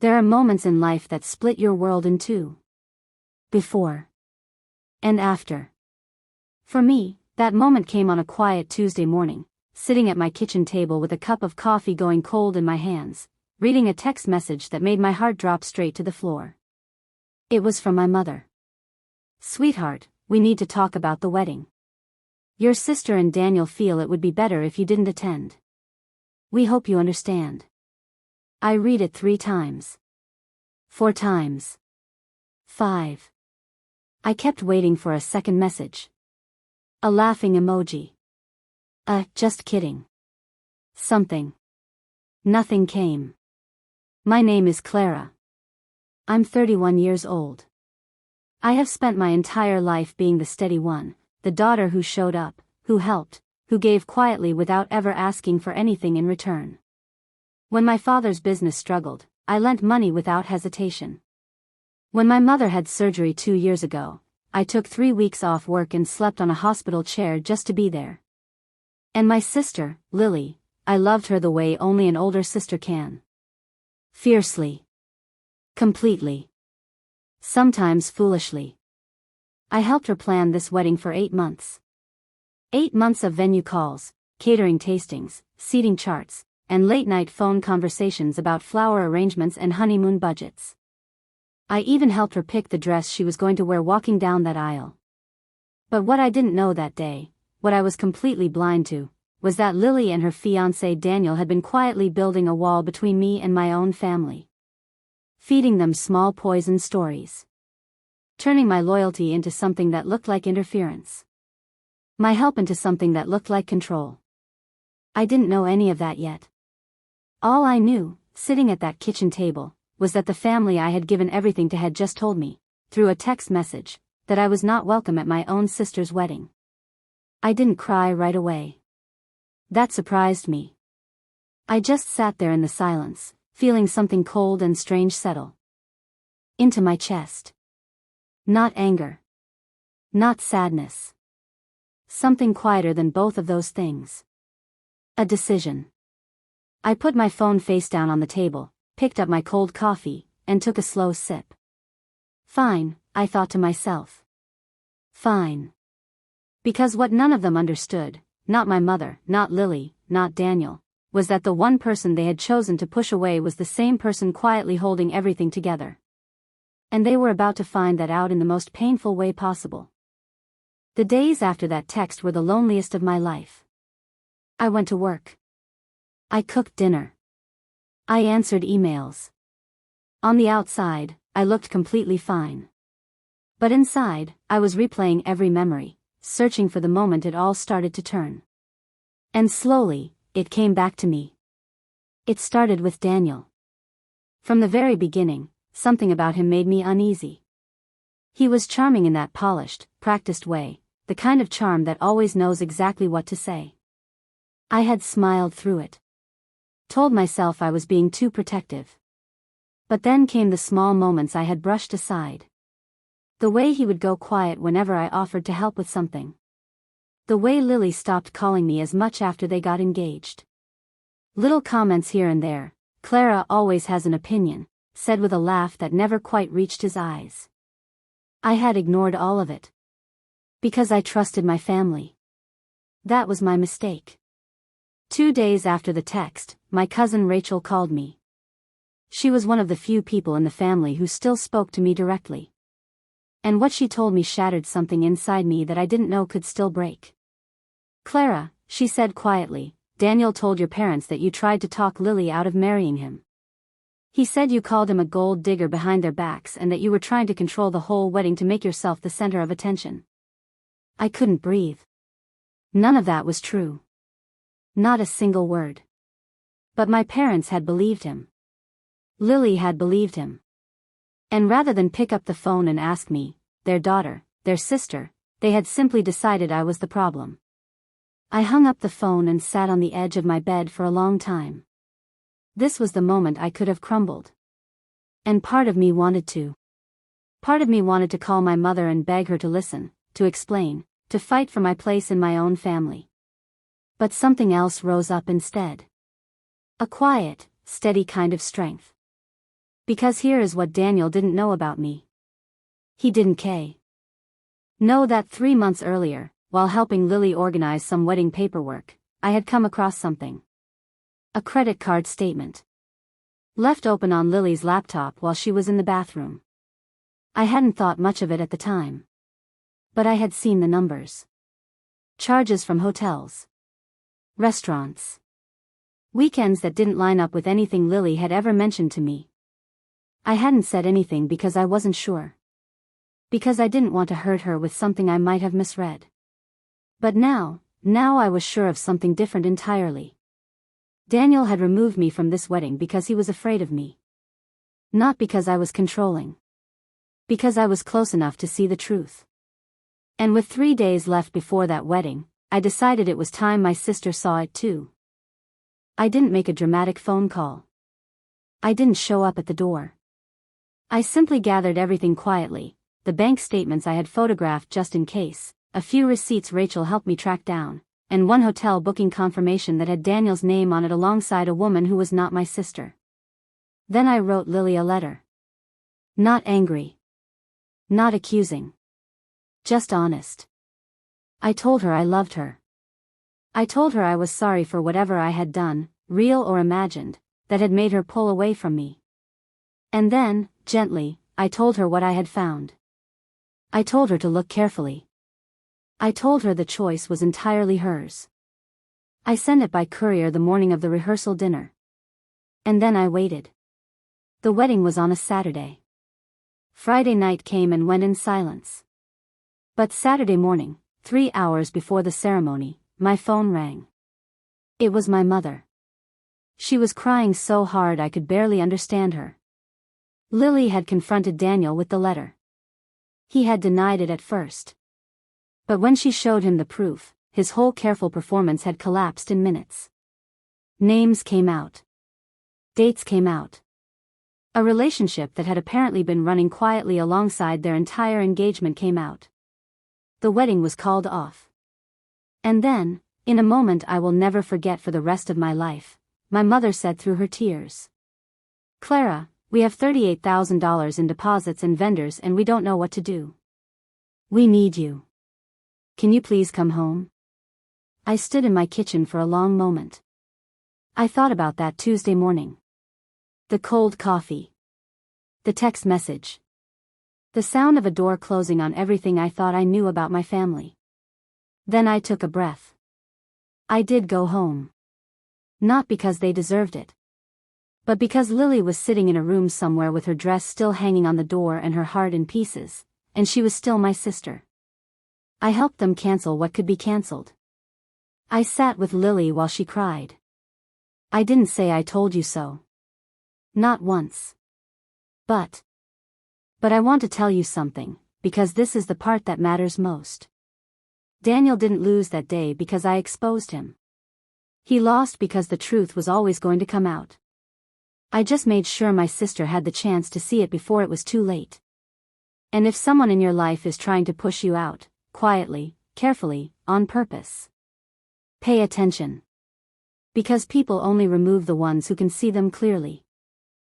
There are moments in life that split your world in two. Before. And after. For me, that moment came on a quiet Tuesday morning, sitting at my kitchen table with a cup of coffee going cold in my hands, reading a text message that made my heart drop straight to the floor. It was from my mother. "Sweetheart, we need to talk about the wedding. Your sister and Daniel feel it would be better if you didn't attend. We hope you understand." I read it 3 times. 4 times. 5. I kept waiting for a second message. A laughing emoji. Just kidding. Something. Nothing came. My name is Clara. I'm 31 years old. I have spent my entire life being the steady one, the daughter who showed up, who helped, who gave quietly without ever asking for anything in return. When my father's business struggled, I lent money without hesitation. When my mother had surgery 2 years ago, I took 3 weeks off work and slept on a hospital chair just to be there. And my sister, Lily, I loved her the way only an older sister can. Fiercely. Completely. Sometimes foolishly. I helped her plan this wedding for 8 months. 8 months of venue calls, catering tastings, seating charts, and late-night phone conversations about flower arrangements and honeymoon budgets. I even helped her pick the dress she was going to wear walking down that aisle. But what I didn't know that day, what I was completely blind to, was that Lily and her fiancé Daniel had been quietly building a wall between me and my own family. Feeding them small poison stories. Turning my loyalty into something that looked like interference. My help into something that looked like control. I didn't know any of that yet. All I knew, sitting at that kitchen table, was that the family I had given everything to had just told me, through a text message, that I was not welcome at my own sister's wedding. I didn't cry right away. That surprised me. I just sat there in the silence, feeling something cold and strange settle into my chest. Not anger. Not sadness. Something quieter than both of those things. A decision. I put my phone face down on the table, picked up my cold coffee, and took a slow sip. Fine, I thought to myself. Fine. Because what none of them understood, not my mother, not Lily, not Daniel, was that the one person they had chosen to push away was the same person quietly holding everything together. And they were about to find that out in the most painful way possible. The days after that text were the loneliest of my life. I went to work. I cooked dinner. I answered emails. On the outside, I looked completely fine. But inside, I was replaying every memory, searching for the moment it all started to turn. And slowly, it came back to me. It started with Daniel. From the very beginning, something about him made me uneasy. He was charming in that polished, practiced way, the kind of charm that always knows exactly what to say. I had smiled through it. Told myself I was being too protective. But then came the small moments I had brushed aside. The way he would go quiet whenever I offered to help with something. The way Lily stopped calling me as much after they got engaged. Little comments here and there. "Clara always has an opinion," said with a laugh that never quite reached his eyes. I had ignored all of it. Because I trusted my family. That was my mistake. 2 days after the text, my cousin Rachel called me. She was one of the few people in the family who still spoke to me directly. And what she told me shattered something inside me that I didn't know could still break. "Clara," she said quietly, "Daniel told your parents that you tried to talk Lily out of marrying him. He said you called him a gold digger behind their backs and that you were trying to control the whole wedding to make yourself the center of attention." I couldn't breathe. None of that was true. Not a single word. But my parents had believed him. Lily had believed him. And rather than pick up the phone and ask me, their daughter, their sister, they had simply decided I was the problem. I hung up the phone and sat on the edge of my bed for a long time. This was the moment I could have crumbled. And part of me wanted to. Part of me wanted to call my mother and beg her to listen, to explain, to fight for my place in my own family. But something else rose up instead. A quiet, steady kind of strength. Because here is what Daniel didn't know about me. He didn't know that 3 months earlier, while helping Lily organize some wedding paperwork, I had come across something. A credit card statement. Left open on Lily's laptop while she was in the bathroom. I hadn't thought much of it at the time. But I had seen the numbers. Charges from hotels. Restaurants. Weekends that didn't line up with anything Lily had ever mentioned to me. I hadn't said anything because I wasn't sure. Because I didn't want to hurt her with something I might have misread. But now I was sure of something different entirely. Daniel had removed me from this wedding because he was afraid of me. Not because I was controlling. Because I was close enough to see the truth. And with 3 days left before that wedding, I decided it was time my sister saw it too. I didn't make a dramatic phone call. I didn't show up at the door. I simply gathered everything quietly, the bank statements I had photographed just in case, a few receipts Rachel helped me track down, and one hotel booking confirmation that had Daniel's name on it alongside a woman who was not my sister. Then I wrote Lily a letter. Not angry. Not accusing. Just honest. I told her I loved her. I told her I was sorry for whatever I had done, real or imagined, that had made her pull away from me. And then, gently, I told her what I had found. I told her to look carefully. I told her the choice was entirely hers. I sent it by courier the morning of the rehearsal dinner. And then I waited. The wedding was on a Saturday. Friday night came and went in silence. But Saturday morning, 3 hours before the ceremony, my phone rang. It was my mother. She was crying so hard I could barely understand her. Lily had confronted Daniel with the letter. He had denied it at first. But when she showed him the proof, his whole careful performance had collapsed in minutes. Names came out. Dates came out. A relationship that had apparently been running quietly alongside their entire engagement came out. The wedding was called off. And then, in a moment I will never forget for the rest of my life, my mother said through her tears, "Clara, we have $38,000 in deposits and vendors and we don't know what to do. We need you. Can you please come home?" I stood in my kitchen for a long moment. I thought about that Tuesday morning. The cold coffee. The text message. The sound of a door closing on everything I thought I knew about my family. Then I took a breath. I did go home. Not because they deserved it. But because Lily was sitting in a room somewhere with her dress still hanging on the door and her heart in pieces, and she was still my sister. I helped them cancel what could be canceled. I sat with Lily while she cried. I didn't say I told you so. Not once. But I want to tell you something, because this is the part that matters most. Daniel didn't lose that day because I exposed him. He lost because the truth was always going to come out. I just made sure my sister had the chance to see it before it was too late. And if someone in your life is trying to push you out, quietly, carefully, on purpose, pay attention. Because people only remove the ones who can see them clearly.